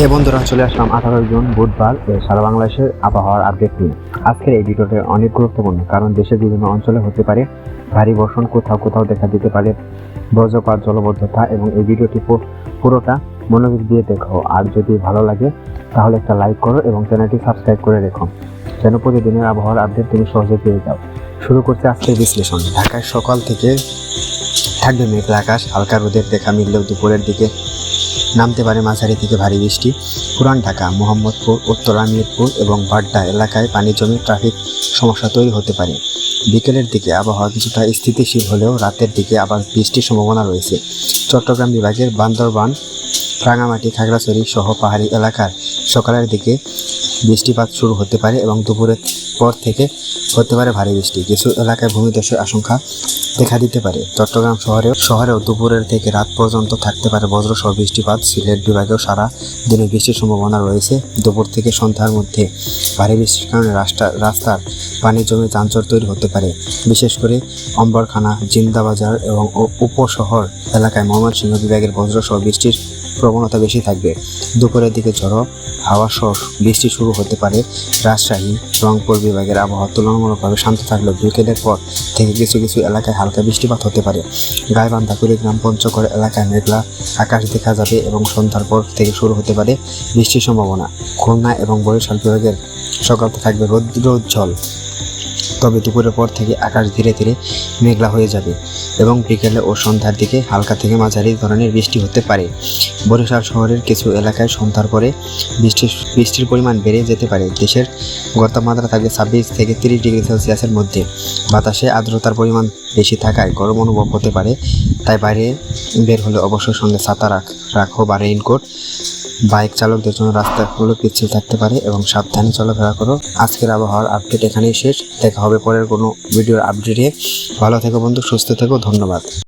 হে বন্ধুরা, চলে আসলাম 18 জুন বুধবার সারা বাংলাদেশের আবহাওয়ার আপডেট নিয়ে। আজকের এই ভিডিওটি অনেক গুরুত্বপূর্ণ, কারণ দেশের বিভিন্ন অঞ্চলে হতে পারে ভারী বর্ষণ, কোথাও কোথাও দেখা দিতে পারে বজ্রপাত, জলবদ্ধতা, এবং এই ভিডিওটি পুরোটা মনোযোগ দিয়ে দেখো। আর যদি ভালো লাগে তাহলে একটা লাইক করো এবং চ্যানেলটি সাবস্ক্রাইব করে রেখো, যেন প্রতিদিনের আবহাওয়ার আপডেট তুমি সহজে পেয়ে যাও। শুরু করতে আজকের বিশ্লেষণ। ঢাকায় সকাল থেকে থাকবে মেঘলা আকাশ, হালকা রোদের দেখা মিললেও দুপুরের দিকে নামতে পারে মাঝারি থেকে ভারী বৃষ্টি। পুরান ঢাকা, মোহাম্মদপুর, উত্তরা, মিরপুর এবং বাড্ডা এলাকায় পানি জমে ট্রাফিক সমস্যা তৈরি হতে পারে। বিকেলের দিকে আবহাওয়া কিছুটা স্থিতিশীল হলেও রাতের দিকে আবার বৃষ্টির সম্ভাবনা রয়েছে। চট্টগ্রাম বিভাগের বান্দরবান, রাঙামাটি, খাগড়াছড়ি সহ পাহাড়ি এলাকার সকালের দিকে বৃষ্টিপাত শুরু হতে পারে এবং দুপুরের পর থেকে হতে পারে ভারী বৃষ্টি। কিছু এলাকায় ভূমিধসের আশঙ্কা দেখা দিতে পারে। চট্টগ্রাম শহরেও দুপুরের থেকে রাত পর্যন্ত থাকতে পারে বজ্রসহ বৃষ্টিপাত। সিলেট বিভাগেও সারা দিনে বৃষ্টির সম্ভাবনা রয়েছে। দুপুর থেকে সন্ধ্যার মধ্যে ভারী বৃষ্টির কারণে রাস্তার পানি জমে যানজট তৈরি হতে পারে। বিশেষ করে অম্বরখানা, জিন্দাবাজার এবং উপশহর এলাকায় ময়মনসিংহ বিভাগের বজ্রসহ বৃষ্টির প্রবণতা বেশি থাকবে। দুপুরের দিকে ঝড়ো হাওয়া সহ বৃষ্টি শুরু হতে পারে। রাজশাহী, রংপুর বিভাগের আবহাওয়া তুলনামূলকভাবে শান্ত থাকলেও বিকেলের পর থেকে কিছু কিছু এলাকায় হালকা বৃষ্টিপাত হতে পারে। গাইবান্ধা, কুড়িগ্রাম, পঞ্চগড় এলাকায় মেঘলা আকাশ দেখা যাবে এবং সন্ধ্যার পর থেকে শুরু হতে পারে বৃষ্টির সম্ভাবনা। খুলনা এবং বরিশাল বিভাগের সকালে থাকবে রৌদ্রোজ্জ্বল, তবে দুপুরের পর থেকে আকাশ ধীরে ধীরে মেঘলা হয়ে যাবে এবং বিকেলে ও সন্ধ্যার দিকে হালকা থেকে মাঝারি ধরনের বৃষ্টি হতে পারে। বরিশাল শহরের কিছু এলাকায় সন্ধ্যার পরে বৃষ্টির পরিমাণ বেড়ে যেতে পারে। দেশের তাপমাত্রা থাকবে 26 থেকে 30 ডিগ্রি সেলসিয়াসের মধ্যে। বাতাসে আর্দ্রতার পরিমাণ বেশি থাকায় গরম অনুভব হতে পারে, তাই বাইরে বের হলে অবশ্যই সঙ্গে ছাতা রাখো বা রেইনকোট। বাইক চালকদের জন্য রাস্তাগুলো পিচ্ছিল থাকতে পারে এবং সাবধানে চলাফেরা করো। আজকের আবহাওয়ার আপডেট এখানেই শেষ। দেখা হবে পরের কোনো ভিডিওর আপডেটে। ভালো থেকো বন্ধু, সুস্থ থেকো, ধন্যবাদ।